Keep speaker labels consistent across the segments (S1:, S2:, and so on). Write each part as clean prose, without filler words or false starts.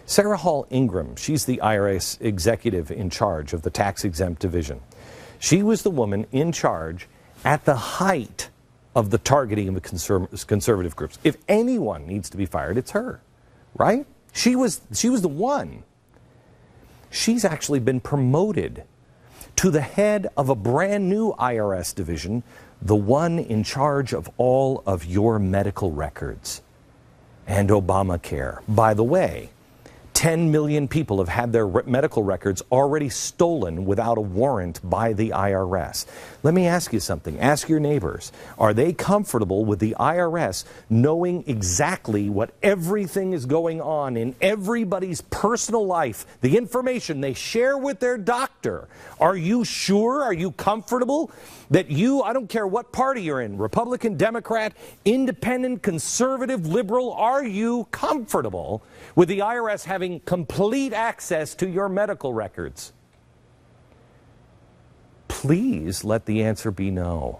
S1: Sarah Hall Ingram, she's the IRS executive in charge of the tax-exempt division. She was the woman in charge at the height of the targeting of the conservative groups. If anyone needs to be fired, it's her, right? She was the one. She's actually been promoted to the head of a brand new IRS division, the one in charge of all of your medical records and Obamacare. By the way, 10 million people have had their medical records already stolen without a warrant by the IRS. Let me ask you something. Ask your neighbors. Are they comfortable with the IRS knowing exactly what everything is going on in everybody's personal life, the information they share with their doctor? Are you sure? Are you comfortable that I don't care what party you're in, Republican, Democrat, independent, conservative, liberal, are you comfortable with the IRS having complete access to your medical records? Please let the answer be no.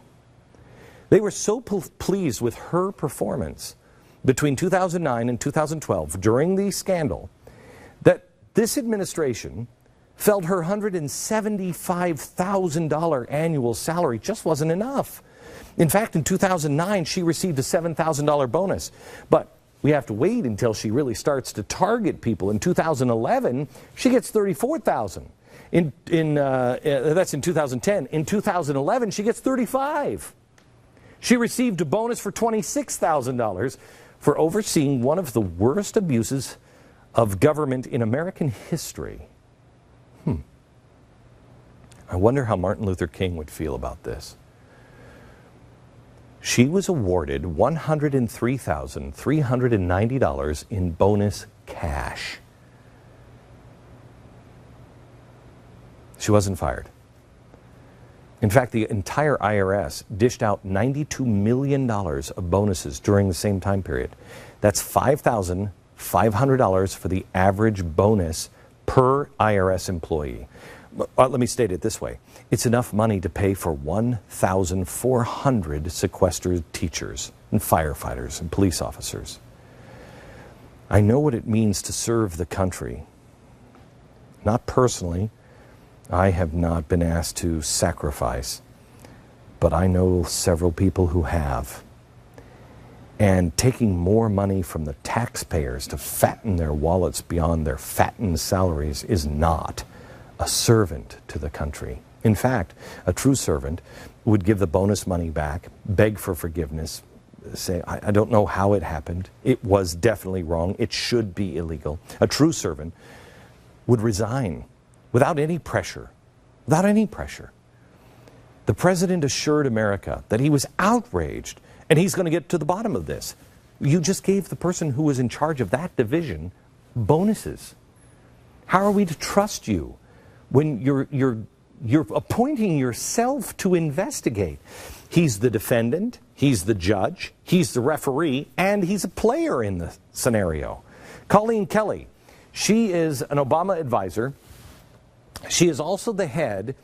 S1: They were so pleased with her performance between 2009 and 2012 during the scandal that this administration felt her $175,000 annual salary just wasn't enough. In fact, in 2009, she received a $7,000 bonus. But we have to wait until she really starts to target people. In 2011, she gets $34,000. That's in 2010. In 2011, she gets $35,000. She received a bonus for $26,000 for overseeing one of the worst abuses of government in American history. I wonder how Martin Luther King would feel about this. She was awarded $103,390 in bonus cash. She wasn't fired. In fact, the entire IRS dished out $92 million of bonuses during the same time period. That's $5,500 for the average bonus per IRS employee. Let me state it this way. It's enough money to pay for 1,400 sequestered teachers and firefighters and police officers. I know what it means to serve the country. Not personally. I have not been asked to sacrifice, but I know several people who have. And taking more money from the taxpayers to fatten their wallets beyond their fattened salaries is not a servant to the country. In fact, a true servant would give the bonus money back, beg for forgiveness, say, I don't know how it happened. It was definitely wrong. It should be illegal. A true servant would resign without any pressure. Without any pressure. The president assured America that he was outraged and he's going to get to the bottom of this. You just gave the person who was in charge of that division bonuses. How are we to trust you when you're appointing yourself to investigate? He's the defendant, he's the judge, he's the referee, and he's a player in the scenario. Colleen Kelly, she is an Obama advisor. She is also the head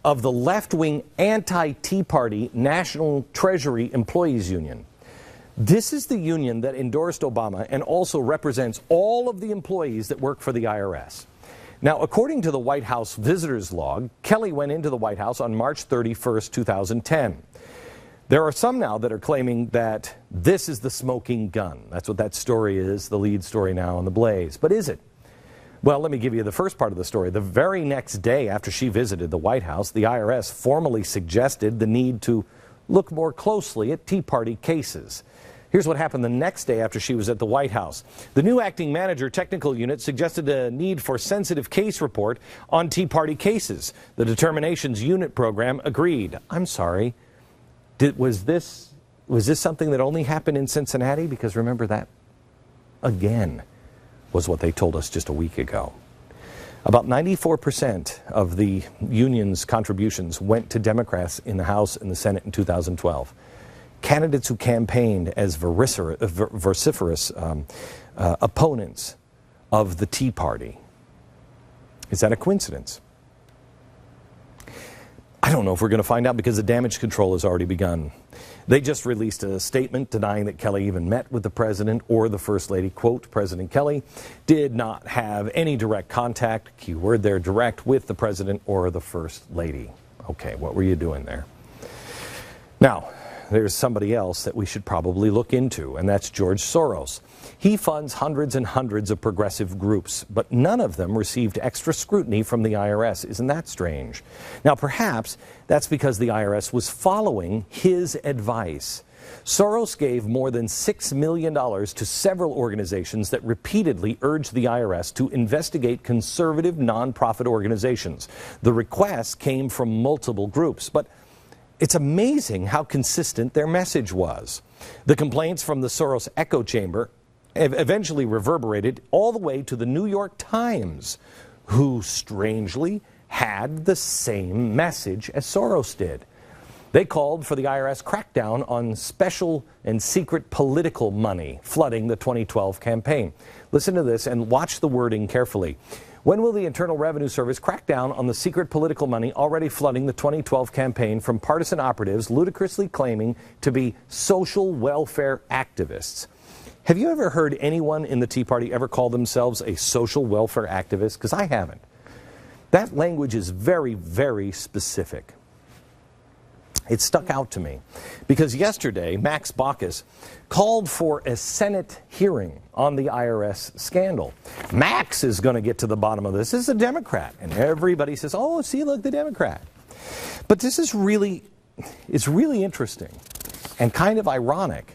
S1: of the left-wing anti-Tea Party National Treasury Employees Union. This is the union that endorsed Obama and also represents all of the employees that work for the IRS. Now, according to the White House visitors log, Kelly went into the White House on March 31st, 2010. There are some now that are claiming that this is the smoking gun. That's what that story is, the lead story now on The Blaze. But is it? Well, let me give you the first part of the story. The very next day after she visited the White House, the IRS formally suggested the need to look more closely at Tea Party cases. Here's what happened the next day after she was at the White House. The new acting manager technical unit suggested a need for sensitive case report on Tea Party cases. The determinations unit program agreed. I'm sorry. Was this something that only happened in Cincinnati? Because remember that, again, was what they told us just a week ago. About 94% of the union's contributions went to Democrats in the House and the Senate in 2012. Candidates who campaigned as vociferous opponents of the Tea Party. Is that a coincidence? I don't know if we're going to find out because the damage control has already begun. They just released a statement denying that Kelly even met with the president or the first lady. Quote, President Kelly did not have any direct contact, keyword there, direct, with the president or the first lady. Okay, what were you doing there? Now, there's somebody else that we should probably look into, and that's George Soros. He funds hundreds and hundreds of progressive groups, but none of them received extra scrutiny from the IRS. Isn't that strange? Now, perhaps that's because the IRS was following his advice. Soros gave more than $6 million to several organizations that repeatedly urged the IRS to investigate conservative nonprofit organizations. The requests came from multiple groups, but it's amazing how consistent their message was. The complaints from the Soros echo chamber eventually reverberated all the way to the New York Times, who strangely had the same message as Soros did. They called for the IRS crackdown on special and secret political money flooding the 2012 campaign. Listen to this and watch the wording carefully. When will the Internal Revenue Service crack down on the secret political money already flooding the 2012 campaign from partisan operatives ludicrously claiming to be social welfare activists? Have you ever heard anyone in the Tea Party ever call themselves a social welfare activist? Because I haven't. That language is very, very specific. It stuck out to me because yesterday Max Baucus called for a Senate hearing on the IRS scandal. Max is going to get to the bottom of this. This is a Democrat, and everybody says, oh, see, look, the Democrat. But this is really interesting and kind of ironic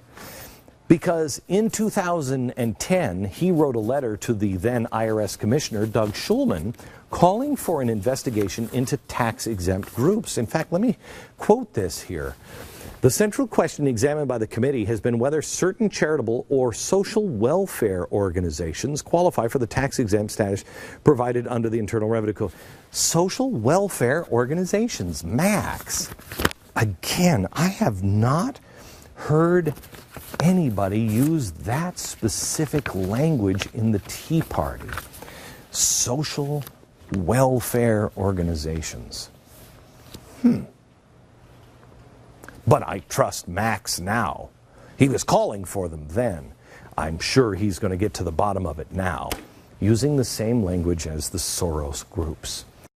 S1: because in 2010, he wrote a letter to the then IRS Commissioner, Doug Shulman, calling for an investigation into tax-exempt groups. In fact, let me quote this here. The central question examined by the committee has been whether certain charitable or social welfare organizations qualify for the tax-exempt status provided under the Internal Revenue Code. Social welfare organizations, Max. Again, I have not heard anybody use that specific language in the Tea Party. Social welfare organizations. But I trust Max now. He was calling for them then. I'm sure he's going to get to the bottom of it now, using the same language as the Soros groups.